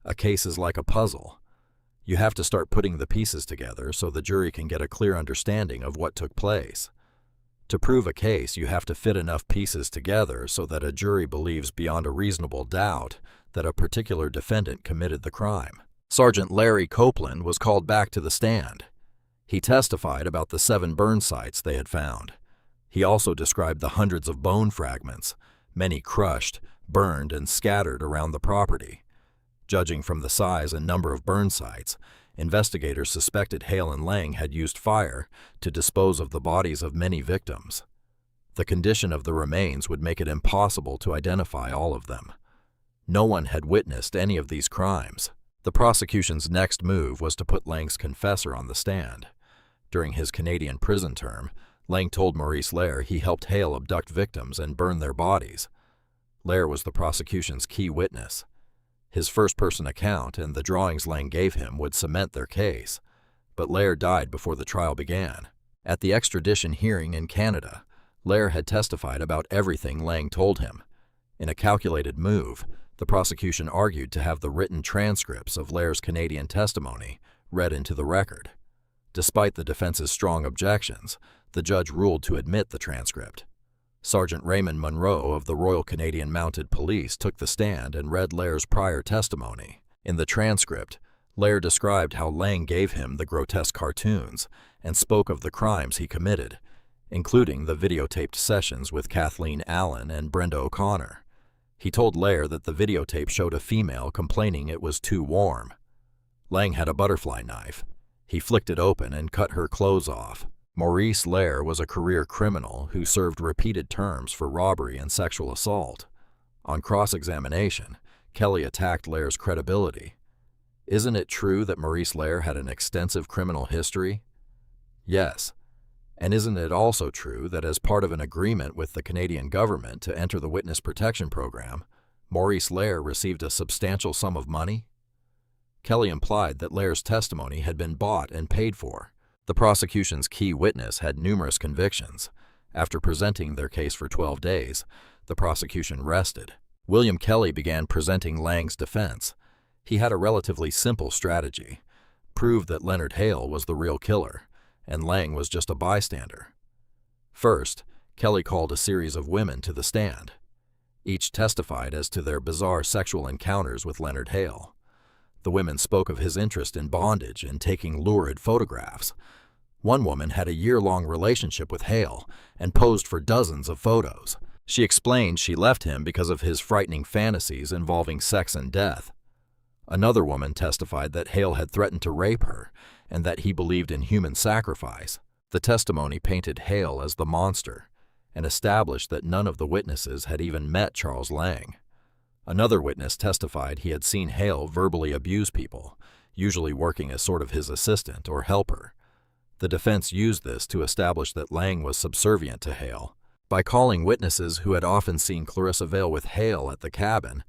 A: A case is like a puzzle. You have to start putting the pieces together so the jury can get a clear understanding of what took place. To prove a case, you have to fit enough pieces together so that a jury believes beyond a reasonable doubt that a particular defendant committed the crime. Sergeant Larry Copeland was called back to the stand. He testified about the 7 burn sites they had found. He also described the hundreds of bone fragments, many crushed, burned, and scattered around the property. Judging from the size and number of burn sites, investigators suspected Hale and Lang had used fire to dispose of the bodies of many victims. The condition of the remains would make it impossible to identify all of them. No one had witnessed any of these crimes. The prosecution's next move was to put Lang's confessor on the stand. During his Canadian prison term, Lang told Maurice Lair he helped Hale abduct victims and burn their bodies. Lair was the prosecution's key witness. His first-person account and the drawings Lang gave him would cement their case, but Lair died before the trial began. At the extradition hearing in Canada, Lair had testified about everything Lang told him. In a calculated move, the prosecution argued to have the written transcripts of Lair's Canadian testimony read into the record. Despite the defense's strong objections, the judge ruled to admit the transcript. Sergeant Raymond Munro of the Royal Canadian Mounted Police took the stand and read Lair's prior testimony. In the transcript, Lair described how Lang gave him the grotesque cartoons and spoke of the crimes he committed, including the videotaped sessions with Kathleen Allen and Brenda O'Connor. He told Lair that the videotape showed a female complaining it was too warm. Lang had a butterfly knife. He flicked it open and cut her clothes off. Maurice Lair was a career criminal who served repeated terms for robbery and sexual assault. On cross-examination, Kelly attacked Lair's credibility. Isn't it true that Maurice Lair had an extensive criminal history? Yes. And isn't it also true that as part of an agreement with the Canadian government to enter the Witness Protection Program, Maurice Lair received a substantial sum of money? Kelly implied that Lair's testimony had been bought and paid for. The prosecution's key witness had numerous convictions. After presenting their case for 12 days, the prosecution rested. William Kelly began presenting Lang's defense. He had a relatively simple strategy: prove that Leonard Hale was the real killer, and Lang was just a bystander. First, Kelly called a series of women to the stand. Each testified as to their bizarre sexual encounters with Leonard Hale. The women spoke of his interest in bondage and taking lurid photographs. One woman had a year-long relationship with Hale and posed for dozens of photos. She explained she left him because of his frightening fantasies involving sex and death. Another woman testified that Hale had threatened to rape her and that he believed in human sacrifice. The testimony painted Hale as the monster and established that none of the witnesses had even met Charles Lang. Another witness testified he had seen Hale verbally abuse people, usually working as sort of his assistant or helper. The defense used this to establish that Lang was subservient to Hale. By calling witnesses who had often seen Clarissa Vale with Hale at the cabin,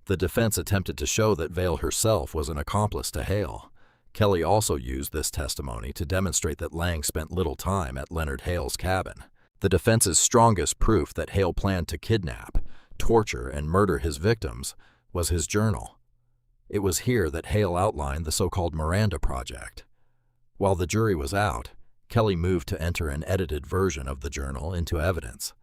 A: the defense attempted to show that Vale herself was an accomplice to Hale. Kelly also used this testimony to demonstrate that Lang spent little time at Leonard Hale's cabin. The defense's strongest proof that Hale planned to kidnap, torture, and murder his victims was his journal. It was here that Hale outlined the so-called Miranda project. While the jury was out, Kelly moved to enter an edited version of the journal into evidence.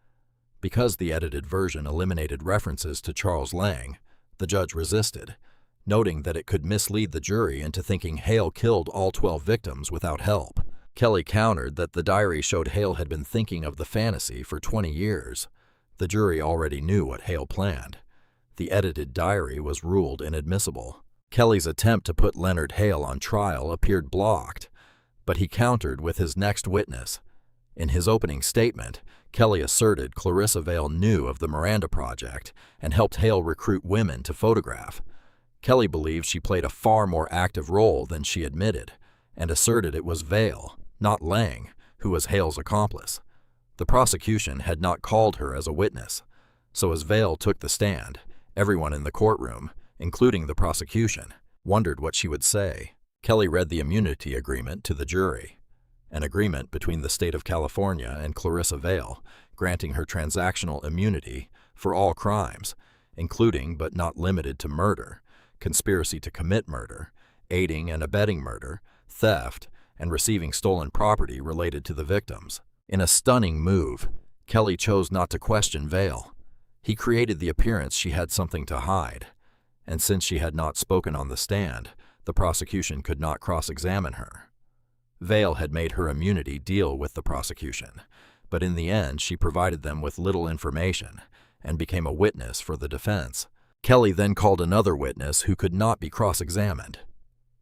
A: Because the edited version eliminated references to Charles Lang, the judge resisted, noting that it could mislead the jury into thinking Hale killed all 12 victims without help. Kelly countered that the diary showed Hale had been thinking of the fantasy for 20 years. The jury already knew what Hale planned. The edited diary was ruled inadmissible. Kelly's attempt to put Leonard Hale on trial appeared blocked, but he countered with his next witness. In his opening statement, Kelly asserted Clarissa Vale knew of the Miranda project and helped Hale recruit women to photograph. Kelly believed she played a far more active role than she admitted, and asserted it was Vale, not Lang, who was Hale's accomplice. The prosecution had not called her as a witness, so as Vale took the stand, everyone in the courtroom, including the prosecution, wondered what she would say. Kelly read the immunity agreement to the jury, an agreement between the state of California and Clarissa Vale, granting her transactional immunity for all crimes, including but not limited to murder, conspiracy to commit murder, aiding and abetting murder, theft, and receiving stolen property related to the victims. In a stunning move, Kelly chose not to question Vale. He created the appearance she had something to hide, and since she had not spoken on the stand, the prosecution could not cross-examine her. Vale had made her immunity deal with the prosecution, but in the end she provided them with little information and became a witness for the defense. Kelly then called another witness who could not be cross-examined.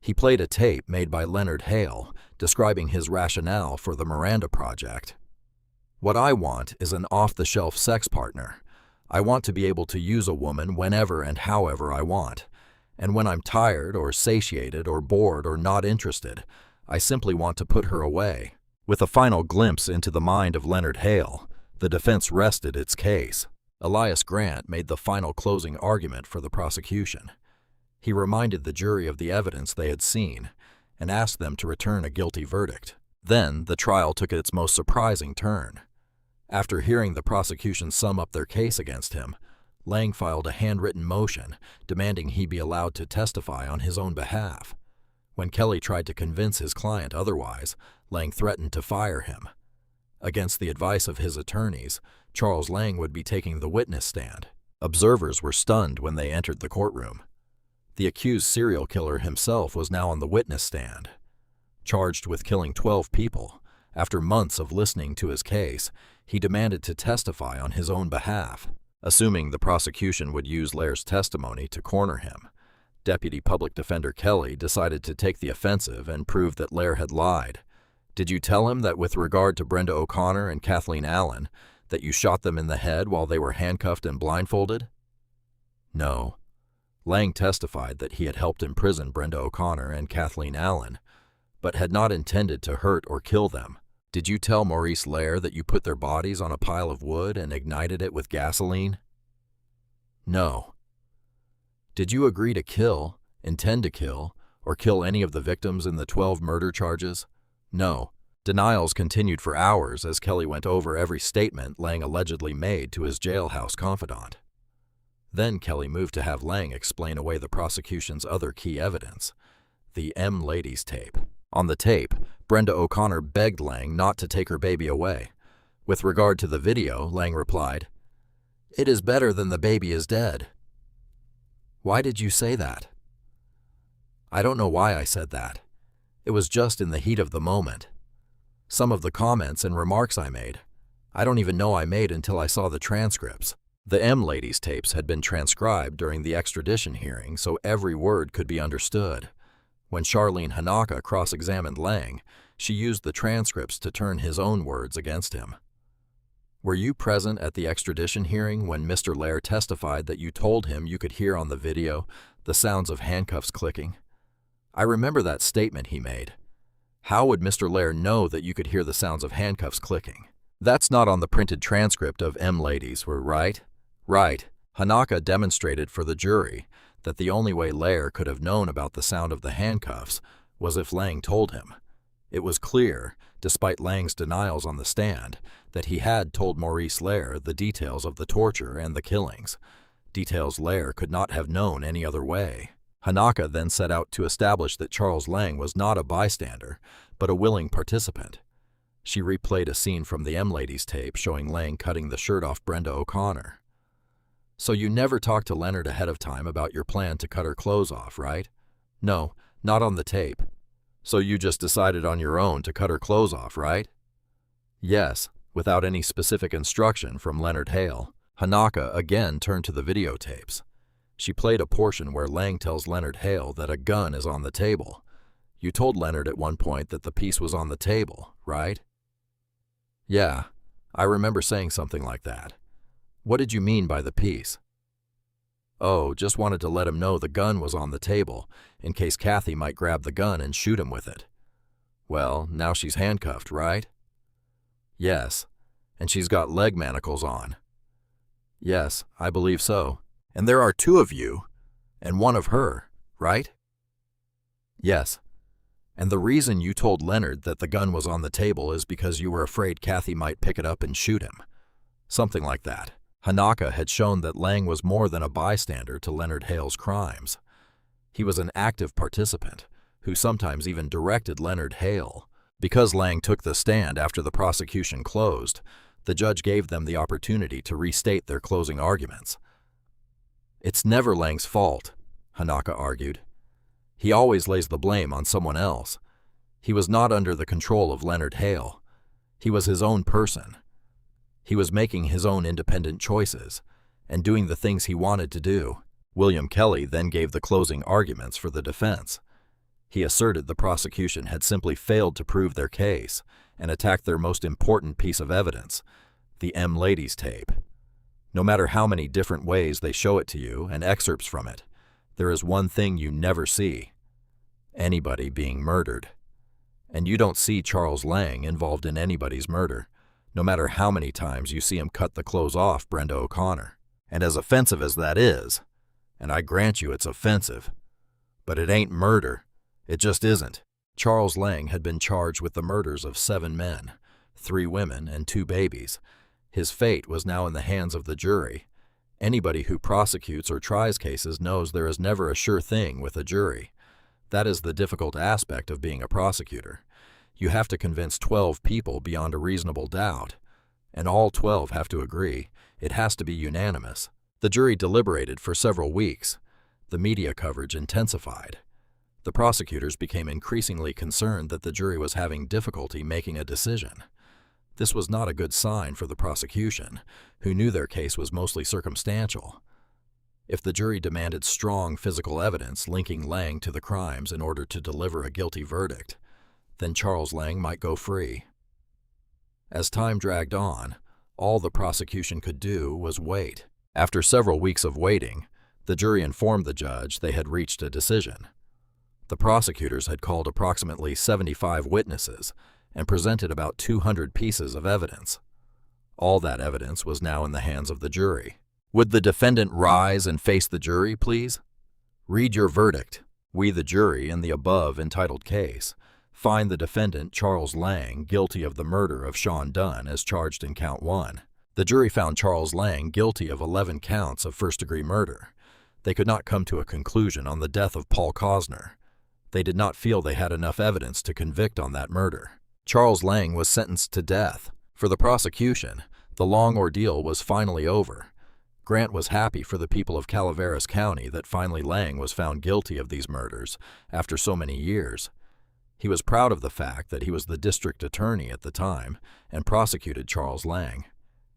A: He played a tape made by Leonard Hale describing his rationale for the Miranda project. "What I want is an off-the-shelf sex partner. I want to be able to use a woman whenever and however I want. And when I'm tired or satiated or bored or not interested, I simply want to put her away." With a final glimpse into the mind of Leonard Hale, the defense rested its case. Elias Grant made the final closing argument for the prosecution. He reminded the jury of the evidence they had seen and asked them to return a guilty verdict. Then the trial took its most surprising turn. After hearing the prosecution sum up their case against him, Lang filed a handwritten motion demanding he be allowed to testify on his own behalf. When Kelly tried to convince his client otherwise, Lang threatened to fire him. Against the advice of his attorneys, Charles Lang would be taking the witness stand. Observers were stunned when they entered the courtroom. The accused serial killer himself was now on the witness stand. Charged with killing 12 people, after months of listening to his case, he demanded to testify on his own behalf. Assuming the prosecution would use Lair's testimony to corner him, Deputy Public Defender Kelly decided to take the offensive and prove that Lair had lied. "Did you tell him that with regard to Brenda O'Connor and Kathleen Allen, that you shot them in the head while they were handcuffed and blindfolded?" No. Lang testified that he had helped imprison Brenda O'Connor and Kathleen Allen, but had not intended to hurt or kill them. "Did you tell Maurice Lair that you put their bodies on a pile of wood and ignited it with gasoline?" No. "Did you agree to kill, intend to kill, or kill any of the victims in the 12 murder charges?" No. Denials continued for hours as Kelly went over every statement Lang allegedly made to his jailhouse confidant. Then Kelly moved to have Lang explain away the prosecution's other key evidence, the M. Ladies tape. On the tape, Brenda O'Connor begged Lang not to take her baby away. With regard to the video, Lang replied, "It is better than the baby is dead." "Why did you say that?" "I don't know why I said that. It was just in the heat of the moment. Some of the comments and remarks I made, I don't even know I made until I saw the transcripts." The M. Ladies tapes had been transcribed during the extradition hearing, so every word could be understood. When Charlene Hanaka cross-examined Lang, she used the transcripts to turn his own words against him. "Were you present at the extradition hearing when Mr. Lair testified that you told him you could hear on the video the sounds of handcuffs clicking?" "I remember that statement he made. How would Mr. Lair know that you could hear the sounds of handcuffs clicking?" "That's not on the printed transcript of M. Ladies, right?" "Right." Hanaka demonstrated for the jury that the only way Lair could have known about the sound of the handcuffs was if Lang told him. It was clear, despite Lang's denials on the stand, that he had told Maurice Lair the details of the torture and the killings, details Lair could not have known any other way. Hanaka then set out to establish that Charles Lang was not a bystander, but a willing participant. She replayed a scene from the M-Ladies tape showing Lang cutting the shirt off Brenda O'Connor. "So you never talked to Leonard ahead of time about your plan to cut her clothes off, right?" "No, not on the tape." "So you just decided on your own to cut her clothes off, right?" "Yes, without any specific instruction from Leonard Hale." Hanaka again turned to the videotapes. She played a portion where Lang tells Leonard Hale that a gun is on the table. "You told Leonard at one point that the piece was on the table, right?" "Yeah, I remember saying something like that." "What did you mean by the piece?" "Oh, just wanted to let him know the gun was on the table, in case Kathy might grab the gun and shoot him with it." "Well, now she's handcuffed, right?" "Yes, and she's got leg manacles on." "Yes, I believe so. And there are 2 of you, and 1 of her, right?" "Yes. And the reason you told Leonard that the gun was on the table is because you were afraid Kathy might pick it up and shoot him." Something like that. Hanaka had shown that Lang was more than a bystander to Leonard Hale's crimes. He was an active participant, who sometimes even directed Leonard Hale. Because Lang took the stand after the prosecution closed, the judge gave them the opportunity to restate their closing arguments. "It's never Lang's fault," Hanaka argued. "He always lays the blame on someone else. He was not under the control of Leonard Hale. He was his own person. He was making his own independent choices and doing the things he wanted to do." William Kelly then gave the closing arguments for the defense. He asserted the prosecution had simply failed to prove their case and attacked their most important piece of evidence, the M-Ladies tape. No matter how many different ways they show it to you and excerpts from it, there is one thing you never see: anybody being murdered. And you don't see Charles Lang involved in anybody's murder, no matter how many times you see him cut the clothes off Brenda O'Connor. And as offensive as that is, and I grant you it's offensive, but it ain't murder. It just isn't. Charles Lang had been charged with the murders of 7 men, 3 women, and 2 babies. His fate was now in the hands of the jury. Anybody who prosecutes or tries cases knows there is never a sure thing with a jury. That is the difficult aspect of being a prosecutor. You have to convince 12 people beyond a reasonable doubt, and all 12 have to agree. It has to be unanimous. The jury deliberated for several weeks. The media coverage intensified. The prosecutors became increasingly concerned that the jury was having difficulty making a decision. This was not a good sign for the prosecution, who knew their case was mostly circumstantial. If the jury demanded strong physical evidence linking Lang to the crimes in order to deliver a guilty verdict, then Charles Lang might go free. As time dragged on, all the prosecution could do was wait. After several weeks of waiting, the jury informed the judge they had reached a decision. The prosecutors had called approximately 75 witnesses and presented about 200 pieces of evidence. All that evidence was now in the hands of the jury. "Would the defendant rise and face the jury, please? Read your verdict. We, the jury, in the above entitled case, find the defendant, Charles Lang, guilty of the murder of Sean Dunn as charged in count 1. The jury found Charles Lang guilty of 11 counts of first-degree murder. They could not come to a conclusion on the death of Paul Cosner. They did not feel they had enough evidence to convict on that murder. Charles Lang was sentenced to death. For the prosecution, the long ordeal was finally over. Grant was happy for the people of Calaveras County that finally Lang was found guilty of these murders after so many years. He was proud of the fact that he was the district attorney at the time and prosecuted Charles Lang.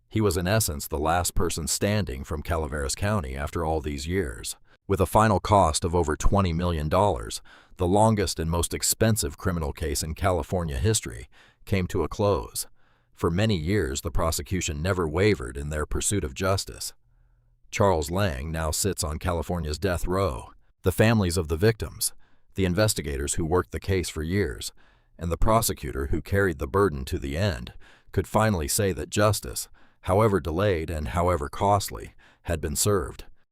A: He was in essence the last person standing from Calaveras County after all these years. With a final cost of over $20 million, the longest and most expensive criminal case in California history came to a close. For many years, the prosecution never wavered in their pursuit of justice. Charles Lang now sits on California's death row. The families of the victims, the investigators who worked the case for years, and the prosecutor who carried the burden to the end could finally say that justice, however delayed and however costly, had been served.